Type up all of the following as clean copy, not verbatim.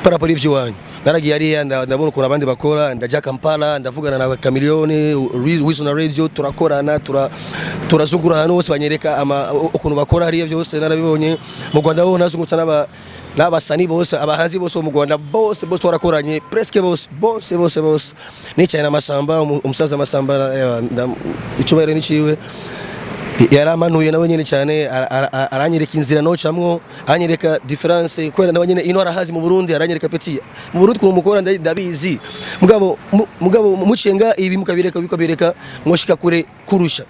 para por ivyo wanyu naragiye ariya ndabona ukuntu abandi bakora ndaja Kampala ndavugana na Chameleone Wilson na Radio turakorana turazugura hano bose banyereka ukuntu bakora hariya byose narabibonye mu Rwanda bo nazungutsa n'abasani bose abahanzi bose mu Rwanda bose twarakoranye presque bose nicaye na Masamba umusaza Masamba icubere niciwe yaramanuye nawe nyene cyane aranyereka inzira no camwo anyereka difference kwera nawe nyene ino arahazi mu Burundi aranyereka petit mu Burundi ku mukora ndabizi mugabo mucenga ibi mukabireka mwoshika kure kurusha.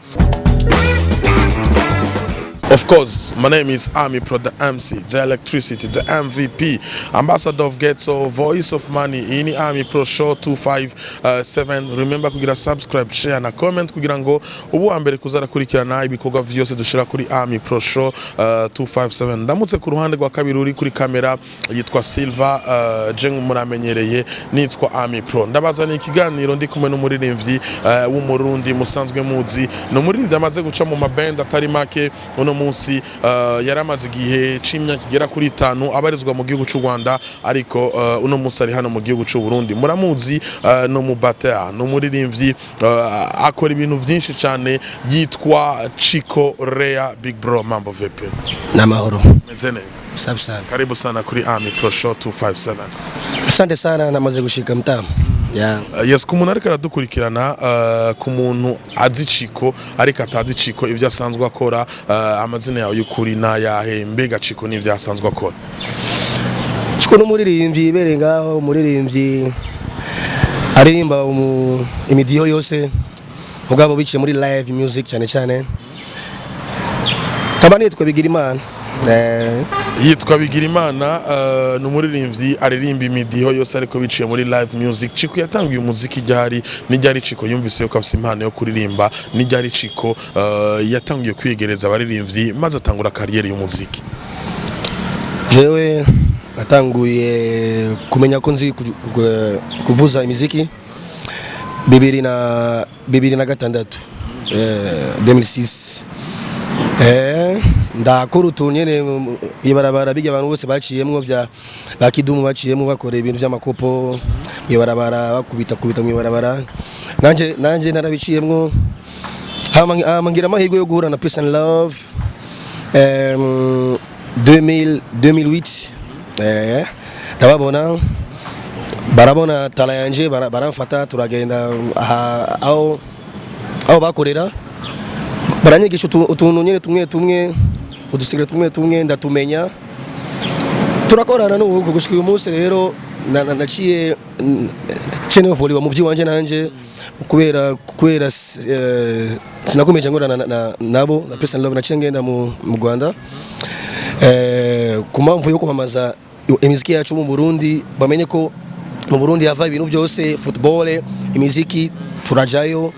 Of course, my name is Amipro, the MC, the electricity, the MVP, ambassador of Ghetto, voice of money, in Amipro Show257. Remember kugira subscribe, share na comment kugira ngo ubu ambere kuzara kurikirana ibikorwa vyose dushira kuri Amipro Show257. Ndamutse ku ruhande rwa kabiri uri kuri kamera yitwa Silva, je muramenyereye nitwa Amipro. Ndabazana ikiganiro ndi kumwe n'umuririmbyi w'umurundi musanzwe muzi, no muririmbyi amaze guca mu maband atari make uno munsi yaramaze igihe c'imyaka kigera kuri 5 abarizwa mu gihugu cy'u Rwanda ariko uno munsi ari hano mu gihugu cy'u Burundi. Muramuzi no mu batera no muririmbyi akora ibintu byinshi cyane yitwa Chikoreya. Big bro, mambo vipi? Namahoro. Meze neza. Safi sana. Karibu sana kuri Amipro Show257. Asante sana namaze gushika mtamu. Yeah. Yes, kumuntu ariko aradukurikirana ku muntu azi Chiko ariko atazi Chiko ivyo asanzwe akora, amazina yawe y'ukuri na yahe mbega Chiko n'ivyo asanzwe akora? Chiko n'umuririmbyi bere ngaho umuririmbyi aririmba imidiho yose mugabo biciye muri live music cyane kabane yitwa Bigirimana. Yitwa Bigirimana, n'umuririmbyi aririmba imidiho yose ariko biciye muri live music. Chiko yatangiye umuziki Zihari n'ijyari Chiko yumvise ko afite impano yo kuririmba n'ijyari Chiko yatangiye kwiyegereza abaririmbyi maze atangura kariyeri y'umuziki. Jewe natanguye kumenya ko nzi kuvuza imiziki 2006 2006 ndakora utunyene ibarabara bijya abantu bose baciyemwo bya bakidumu baciyemwo bakora ibintu by'amakopo ibarabara bakubita mu ibarabara nanje narabiciyemwo hamangira amahirwe yo guhura na Peace and Love 2008 ndababona barabona tala yanje baramfata turagenda aho bakorera baranyigisha utuntu nyene tumwe udusigara tumwe ndatumenya turakorana n'ubu gushika uyu munsi. Rero naciye chaine voli wa muvyi wanje nanje kubera sinakomeje ngorana nabo na Peace and Love naciye ngenda mu Rwanda ku mpamvu yo kumamaza imiziki yacu mu Burundi, bamenye ko mu Burundi hava ibintu byose football imiziki turajayo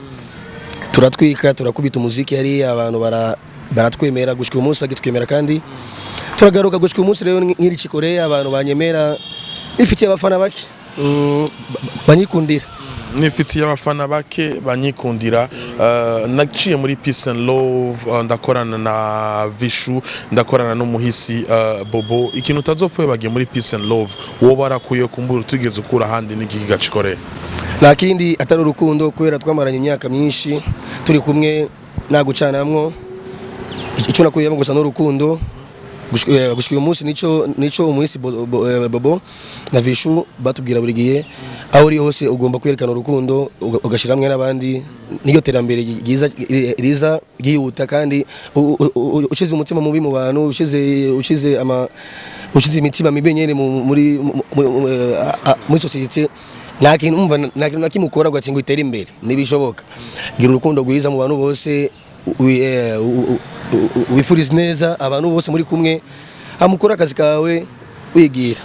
turatwika turakubita umuziki hari abantu baratwemera gushika umunsi bagitwemera kandi turagaruka gushika umunsi. Rero nk'iri Chikoreya abantu banyemera ifitiye abafana bake banyikundira nifitiye abafana bake banyikundira. Naciye muri Peace and Love ndakorana na Vishu ndakorana n'umuhisi Bobo. Ikintu utazopfuye bagiye muri Peace and Love wo barakuye kumbura tugeze ukura handi n'igihiga Chikoreya lakini atari urukundo kubera twamaranye imyaka myinshi turi kumwe nagucanamwo icyo nakuyemo gusa n'urukundo gushika uyu munsi nico umuhisi Bobo na Vishu batubwira buri gihe aho uri hose ugomba kwerekana urukundo ugashiramwe n'abandi niyo terambere riza gihuta kandi ucize umutima mubi mu bantu ucize imitima mibi nyene muri society nakintu nakimukora gwacingo itera imbere nibishoboka. Gira urukundo gwiza mu bantu bose wifuriza neza abantu bose muri kumwe amukora akazi kawe wigira.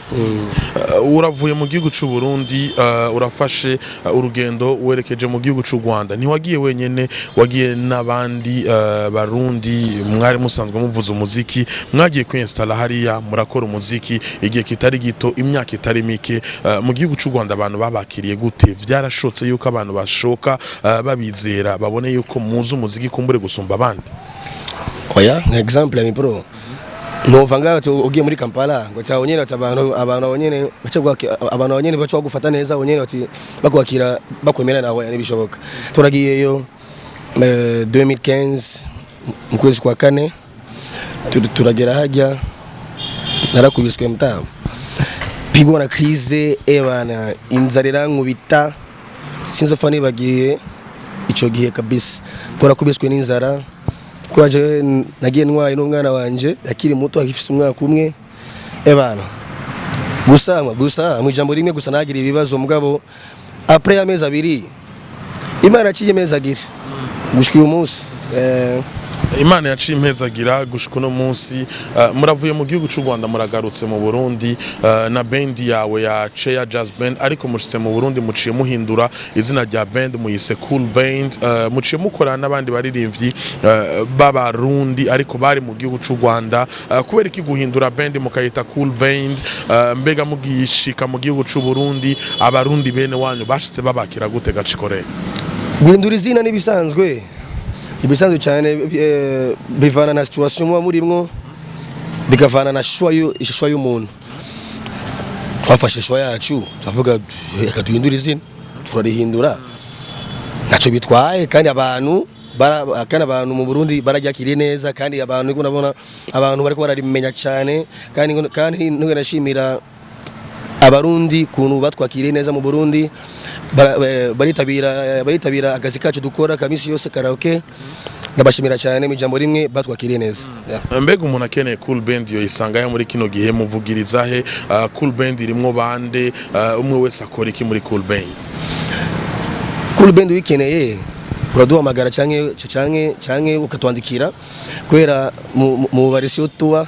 Uravuye mu gihugu cy'u Burundi urafashe urugendo werekeje mu gihugu cy'u Rwanda, ntiwagiye wenyene wagiye n'abandi barundi mwari musanzwe muvuza umuziki mwagiye kwinstalla hariya murakora umuziki igihe kitari gito imyaka itari mike. Mu gihugu cy'u Rwanda abantu babakiriye gute? Vyarashotse yuko abantu bashoka babizera babone yuko muzi umuziki kumbure gusumba abandi? Oya, example Amipro nova ngaho ugiye muri Kampala ngo cyabonyene abantu abanyene baca gufata neza abonyene bati bakwakira bakwemera nawe nibishoboka turagiyeyo 2015 mu kwezi kwa kane turagera hajya narakubiswe mutamu pigwa na crise ebana inzarira nkubita sinzofa nibagiye ico gihe kabisa twarakubiswe n'inzara kwaje nagiye ntwaye n'umwana wanje akiri muto agifise umwaka umwe ebana gusa mu jambo rimwe gusa nagira ibibazo mugabo après amezi abiri Imana yaciye mezagira gushika uyu munsi Imana yaciye impezagira gushika uno munsi muravuye mu gihugu cy'u Rwanda muragarutse mu Burundi na band yawe ya Cheya Jazz Band ariko mushitse mu Burundi muciye muhindura izina rya band muyise Cool Band muciye mukorana n'abandi baririmvyi b'abarundi ariko bari mu gihugu cy'u Rwanda kubera iki guhindura band mukayita Cool Band mbega mugishika mu gihugu cy'u Burundi abarundi bene wanyu bashitse babakira gute Chikoreya guhindura izina nibisanzwe ibisanzwe cyane bivana na situation muba murimwo bikavana na shwa y'umuntu twafashe shwa yacu tuvuga reka duhindure izina turarihindura naco bitwaye kandi abantu mu Burundi bararyakiriye neza kandi abantu niko nabona abantu bariko bararimenya cyane kandi nashimira abarundi kuntu batwakiriye neza mu Burundi baritabira akazi kacu dukora kamisi yose karaoke ndabashimira cyane mu jambo rimwe batwakiriye neza mbega umuntu akeneye Cool Band yo isanga muri kino gihe muvugiriza he Cool Band irimo bande umwe wese akora iki muri Cool Band Cool Band wikeneye uraduhamagara canke ukatwandikira kwera mu barisiyo tuwa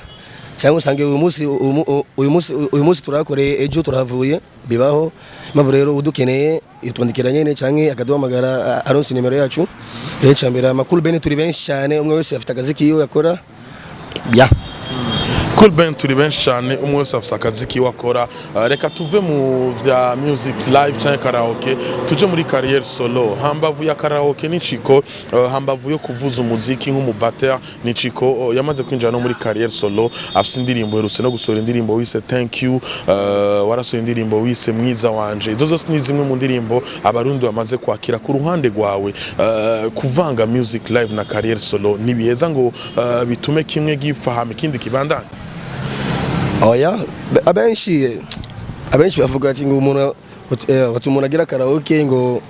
cyangwa usange uyu munsi turakoreye ejo turavuye bibaho mpamvu rero udukeneye itwandikira nyene canke akaduhamagara aronse nimero yacu cyambere amakuru bene turi benshi cyane umwe wese afite akazi kiyo yakora ya Cool Band turi benshi cyane umwe wese afite akazi kiyo akora reka tuve mu vya music live canke karaoke tuje muri carrière solo hambavu ya karaoke ni Chiko hambavu yo kuvuza umuziki nk'umubater ni Chiko yamaze kwinjira no muri carrière solo afite indirimbo yerutse no gusohora indirimbo wise Thank You warasohoye indirimbo wise Mwiza wanje izo zose ni zimwe mu ndirimbo abarundi bamaze kwakira ku ruhande rwawe kuvanga music live na carrière solo nibiyeza ngo bitume kimwe gipfa hama ikindi kibandanye oya abenshi bavuga ati ngo umuntu agira karaoke ngo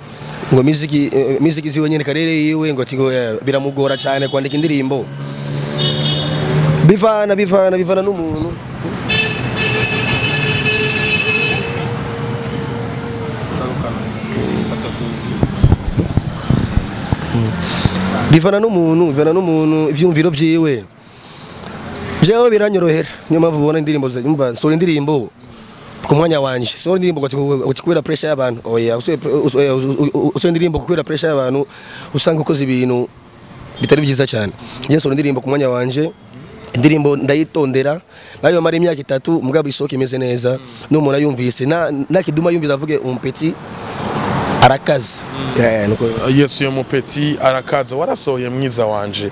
muziki ziwe nyene karere yiwe ngo ati ngo biramugora cyane kwandika indirimbo bivana n'umuntu bivana n'umuntu ivyumviro vyiwe jewe biranyorohera niyo mpamvu ubona indirimbo zumva sura indirimbo ku mwanya wanje sura indirimbo kubera pressure y'abantu oya usura indirimbo kubera pressure y'abantu usanga ukoze ibintu bitari byiza cyane je sura indirimbo ku mwanya wanje indirimbo ndayitondera nayo mara imyaka 3 mugabo isoke imeze neza n'umuntu ayumvise nakiduma yumviza avuge umpeti arakaza Yesu yo mupeti arakaza warasohoye Mwiza wanje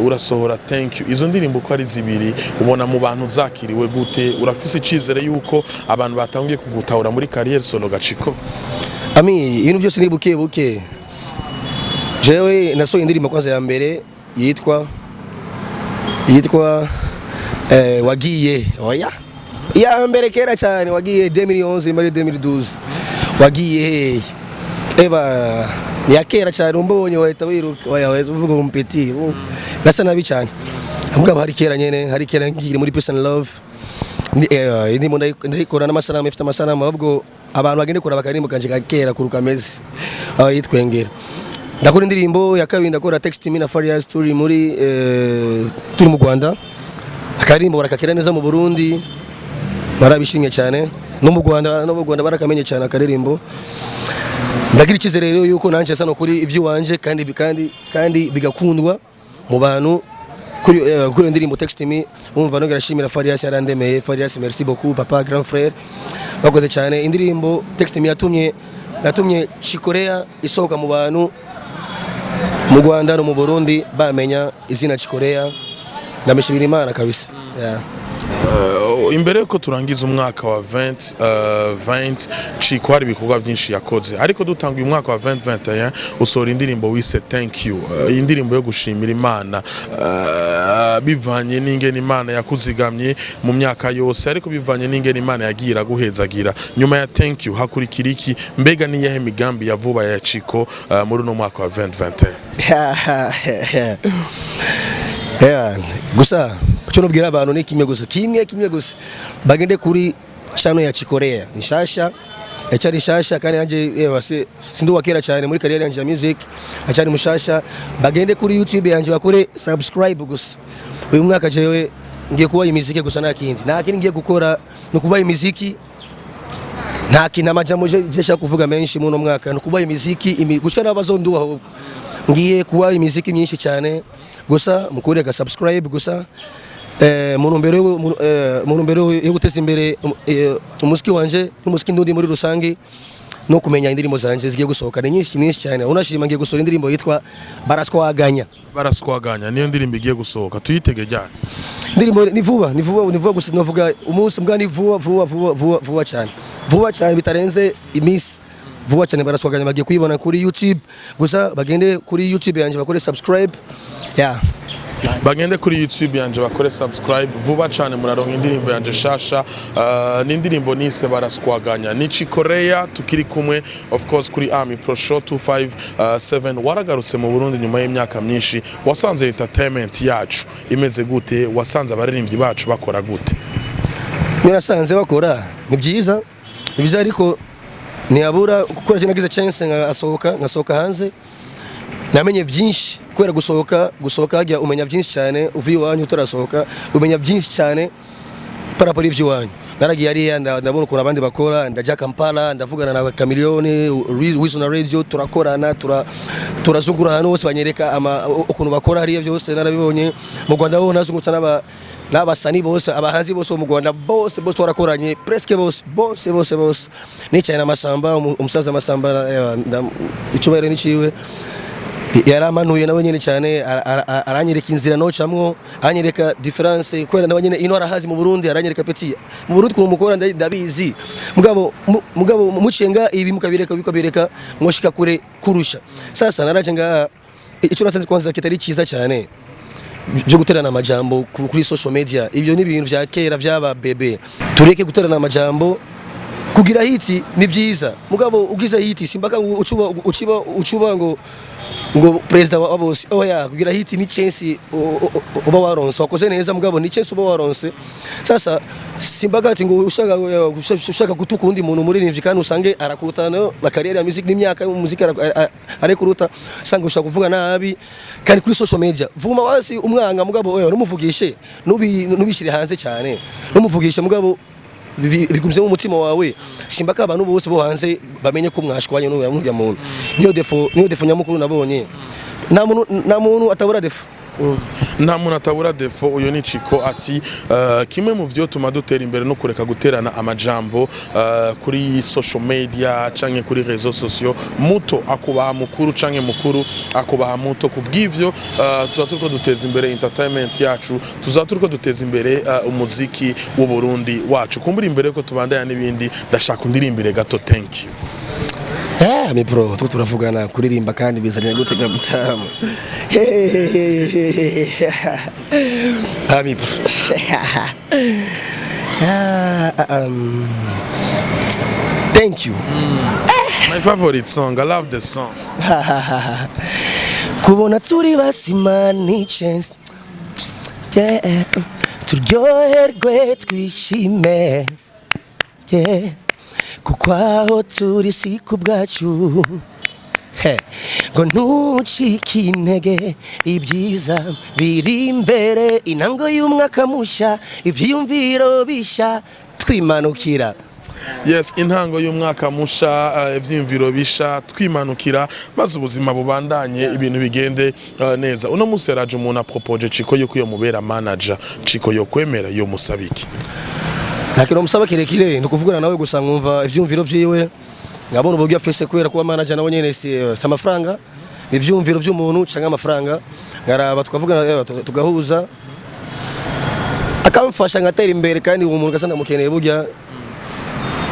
urasohora Thank You izo ndirimbo ko ari zibiri ubona mu bantu zakiriwe gute urafise icizere yuko abantu batangiye kugutahura muri carrière solo Chiko ibintu byose ni buke jewe nasohoye indirimbo kwanza ya mbere yitwa wagiye oya ya mbere kera cyane wagiye 2011 muri 2012 wagiye eba yakera cyane umbonye wahita wiruka waheza uvuga umpeti nasa nabi cyane mugabo hari kera ngiri muri Peace and Love ndimo ndayikora n'amasanamu ifite amasanamu ahubwo abantu bagende kora bakarimbo kanje kera kuruka mezi yitwengera ndakora indirimbo ya kabiri ndakora text me na Faria story muri turi mu Rwanda akarimbo barakakira neza mu Burundi barabishimye cyane no mu Rwanda barakamenye cyane akaririmbo ndagira ikizere rero yuko nanje sano kuri ivy'iwanje kandi bigakundwa mu bantu kuri indirimbo text me umva no garashimira Farias yarandemeye Farias merci beaucoup papa grand frère bakoze cyane indirimbo text me yatumye Chikoreya isohoka mu bantu mu Rwanda no mu Burundi bamenya izina Chikoreya ndamishimira Imana kabisa. Yeah. Imbere yuko turangiza umwaka wa 2020 Chiko hari ibikorwa byinshi yakoze, ariko dutanga uyu mwaka wa 2021 usora indirimbo wise thank you, indirimbo yo gushimira Imana bivanye n'ingene Imana yakuzigamye mu myaka yose, ariko bivanye n'ingene Imana yagira guhezagira. Nyuma ya thank you hakurikira iki? Mbega ni yahe migambi ya vuba ya Chiko muri no mwaka wa 2021? Gusa cyo nubwira abantu ni kimwe gusa bagende kuri channel ya Chikoreya nishasha cyari shasha kandi yanje wase sindu wakera cyane muri career yanje ya music cyari mushasha. Bagende kuri YouTube yanje bakore subscribe gusa. Uyu mwaka jewe ngiye kuba imiziki gusa nta kindi ngiye gukora no kuba imiziki, nta kina majambo jesha kuvuga menshi mu no mwaka no kuba imiziki gushika n'abazonduha ngiye kuba imiziki myinshi cyane gusa mukore ga subscribe gusa. Mu mbere yo guteza imbere umuziki wanje n'umuziki ndundi muri rusange no kumenya indirimbo zanje zigiye gusohoka ni nyinshi cyane. Unashima ngiye gusora indirimbo yitwa Baraswaganya niyo ndirimbo igiye gusohoka, tuyitege cyane. Indirimbo ni vuba gusa navuga umunsi mbwa ni vuba cyane bitarenze iminsi vuba cyane. Baraswaganya bagiye kuyibona kuri YouTube gusa bagende kuri YouTube yanje bakore subscribe. Bagende kuri YouTube yanje bakore subscribe vuba cyane, muraronka indirimbo yanje shasha. Ni indirimbo nise Baraswaganya, ni Chikoreya tukiri kumwe of course kuri Amipro Show257. Waragarutse mu Burundi nyuma y'imyaka myinshi, wasanze entertainment yacu imeze gute? Wasanze abaririmbyi bacu bakora gute? Nirasanze bakora ni byiza ariko ntiyabura gukora cyane nagize chance ngasohoka hanze. Namenye byinshi kwera gusohoka hajya umenya byinshi cyane, uvuye wanyu utarasohoka umenya byinshi cyane parapori by'iwanyu. Naragiye ariya ndabona ukuntu abandi bakora, ndajya Kampala ndavugana na chameleone wise na radio, turakorana turazugura hano bose banyereka ukuntu bakora hariya byose narabibonye. Mu Rwanda bo nazungutsa n'abasani bose abahanzi bose mu Rwanda bose twarakoranye presque bose ni cyane amasamba umusaza amasamba icubere niciwe yaramanuye nawe nyine cyane aranyereka inzira no camwo, anyereka difference kwera nawe nyine ino arahazi mu Burundi, aranyereka petit mu Burundi ku mukora ndabizi mugabo mucenga ibi mukabireka mwoshika kure kurusha. Sasa naraje nga icyo nasanze kwanza kitari cyiza cyane byo guterana amajambo kuri social media. Ibyo ni ibintu bya kera byaba bebe, tureke guterana amajambo. Kugira hiti ni byiza mugabo ugize hiti simbaka ucuba ngo president wa bose oya. Kugira hiti ni chance uba waronse wakoze neza mugabo ni chance uba waronse. Sasa simbaga ati ngo ushaka gutuka undi muntu muri nivyi kandi usange arakutana la career ya music n'imyaka mu muziki arekuruta sanga ushaka kuvuga nabi kandi kuri social media. Vuma wasi umwanga mugabo oya numuvugishe nubishire hanze cyane, numuvugishe mugabo bikumze mu mutima wawe. Simbaka abantu bose bo hanze bamenye ko mwashwanye n'uyu muntu. Niyo defo nyamukuru nabonye. Nta muntu atabura defo. Nta muntu atabura defo. Uyo ni Chiko ati kimwe mu byo tuma dutera imbere no kureka guterana amajambo kuri social media canke kuri réseaux sociaux. Muto akubaha mukuru canke mukuru akubaha muto. Kubw'ivyo tuzaturiko duteza imbere entertainment yacu, tuzaturiko duteza imbere umuziki w'u Burundi wacu. Kumbura imbere ko tubandanya n'ibindi, ndashaka undirimbire gato thank you. Amipro turavugana kuririmba kandi bizanye gutega mutamu. Amipro thank you. My favorite song, I love the song. Kubona turi basima ni chance turyoherwe twishime kuko aho turi si ku bwacu ngo ntucike intege, ibyiza biri imbere, intango y'umwaka musha, ibyiyumviro bisha twimanukira. Yes, intango y'umwaka musha, ivyimviro bisha twimanukira maze ubuzima bubandanye ibintu bigende neza. Uno museraje umuntu apropose Chiko yo kuyo mubera manager, Chiko yo kwemera yo musabiki. Nakino musaba kirekire ndukuvugana nawe gusa mwumva ivyumviro byiwe, ngabona ubwo Ufise kwera kuba manager nawe nyene si amafaranga, ivyumviro by'umuntu cyangwa amafaranga, ngaraba tukavugana tugahuza akamfasha ngatera imbere kandi uwo muntu gasa ndamukeneye burya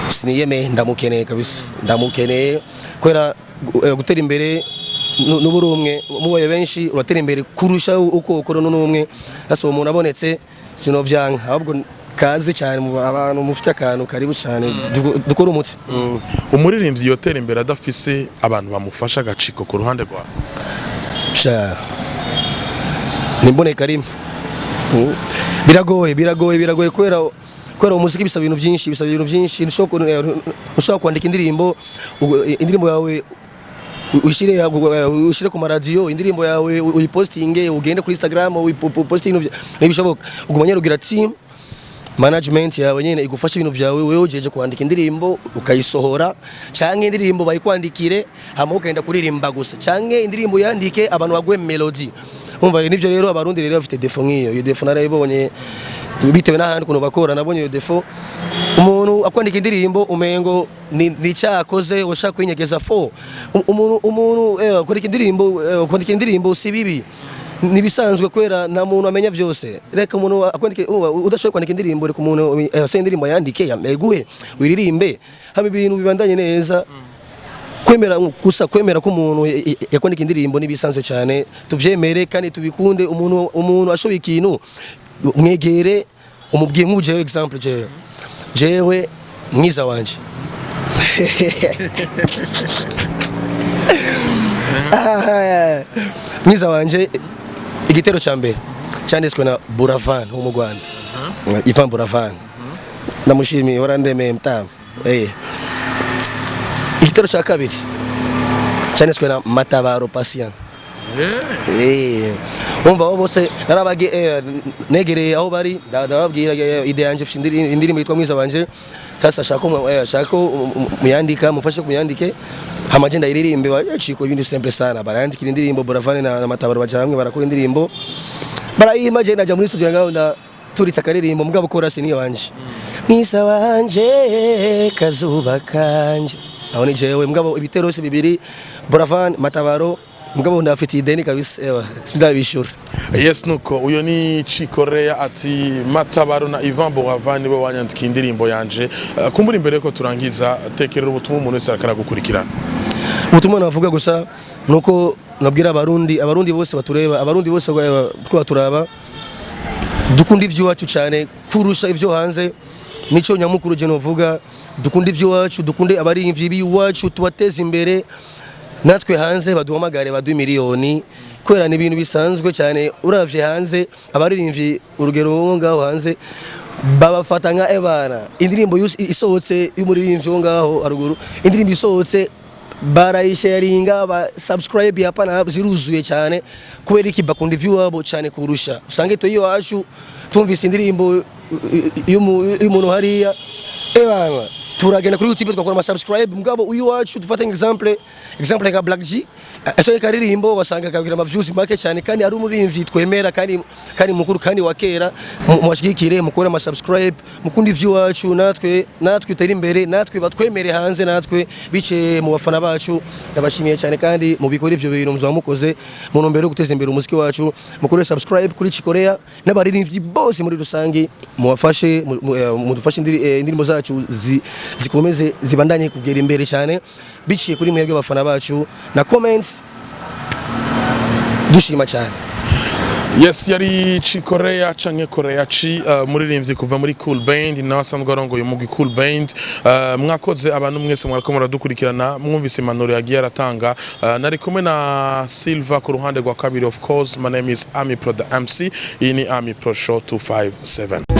siniyeme ndamukeneye kabisa ndamukeneye kwera gutera imbere n'uburi umwe mubaye benshi uratera imbere kurusha uko ukora n'umwe hasi uwo muntu abonetse sinovyanka ahubwo kazi cyane mu abantu mufite akantu karibu cyane dukora umutsi umuririmbyi yotera imbere adafise abantu bamufasha agaciko ku ruhande rwa cha nimbone karim biragoye kwera umuziki bisaba ibintu byinshi ushaka kwandika indirimbo yawe ushire ku maradiyo indirimbo yawe uyipostinge ugende kuri Instagram uyipostinge n'ibishoboka ugumanye rugira team management yawe nyene igufasha ibintu byawe wewe ujeje kwandika indirimbo ukayisohora canke indirimbo bayikwandikire hama ukagenda kuririmba gusa canke indirimbo yandike abantu bagwe melody umva nivyo rero abarundi rero bafite defo nkiyo iyo defo narayibonye bitewe n'ahandi kuno bakora nabonye iyo defo umuntu akwandika indirimbo umengo ni cyakoze ushaka kwinyegeza fo umuntu kwandika indirimbo si bibi nibisanzwe kwera nta muntu amenya byose reka umuntu akwandike udashoboye kwandika indirimbo reka umuntu se indirimbo yandike yameguhe wiririmbe haba ibintu bibandanye neza kwemera ko umuntu yakwandika indirimbo nibisanzwe cyane tuvyemere kandi tubikunde umuntu ashoboye ikintu mwegere umubwiye nk'uje example jewe mwiza wanje mwiza wanje igitero cya mbere cyanditswe na Buravan wo mu Rwanda Ivan Buravan namushimiye warandemeye mtama igitero cya kabiri cyanditswe na Matabaro Patient umva abo bose narabage negereye aho bari ndababwira ide yanje indirimbo yitwa mwiza wanje sasa shako muyandika mufashe kumuyandike hamaje ndayiririmbe baciko ibintu simple sana barandikira indirimbo Buravan na Matabaro bajamwe barakora indirimbo barayimaje naja muri studio ngaho nda turitsa akaririmbo mugabo chorus ni wanje mwiza wanje kazuba kanje aho ni jewe mugabo ibitero bibiri Buravan Matabaro mugabo ndafite ideni kabisa sindabishura yes nuko uyo ni Chikoreya ati Matabaro na Ivan Buravan bo wanyandika indirimbo yanje kumbura imbere ko turangiza tekerera ubutumwa umuntu wese akaragukurikirana ubutumwa navuga gusa nuko nabwira abarundi bose batureba abarundi bose twaturaba dukunda ivy'iwacu cyane kurusha ivyo hanze nico nyamukuru je novuga dukunda ivy'iwacu dukunde abarimvyi biwacu tubateza imbere natwe hanze baduhamagare baduha miliyoni kwera ni ibintu bisanzwe cyane uravye hanze abaririmvyi urugero ngaho hanze babafata nka ebana indirimbo isohotse y'umuririmvyi ngaho aruguru indirimbo isohotse barayisharinga ba subscribe yapana ziruzuye cyane kubera iki bakunda view wabo cyane kurusha usange to iyo wacu tumvise indirimbo y'umuntu hariya ebana turagenda kuri YouTube twakora ama subscribe mugabo uyu wacu dufata example nka Black G asoye karirimbo wasanga kagira ama views make cyane kandi ari umurimvyi twemera kandi mukuru kandi wakera mwashigikire mukora ama subscribe mukundi view wacu natwe tari imbere natwe batwemere hanze natwe bice mu bafana bacu ndabashimiye cyane kandi mubikora ivyo bintu muzamukoze mu ntumbero yo guteza imbere umuziki wacu mukore subscribe kuri Chikoreya n'abaririmvyi bose muri rusangi muwafashe mudufashe indirimbo zacu zikomeze zibandanye kugera imbere cyane biciye kuri mwebwe abafana bacu na comments dushima cyane. Yes, yari Chikoreya canke Koreya chi muririmbyi kuva muri Cool Band nabasanzwe arongoye mu Cool Band mwakoze abantu mwese mwariko muradukurikirana mwumvise impanuro yagiye aratanga nari kumwe na Silva ku ruhande rwa kabiri of course my name is Amipro the MC ini Amipro Show257.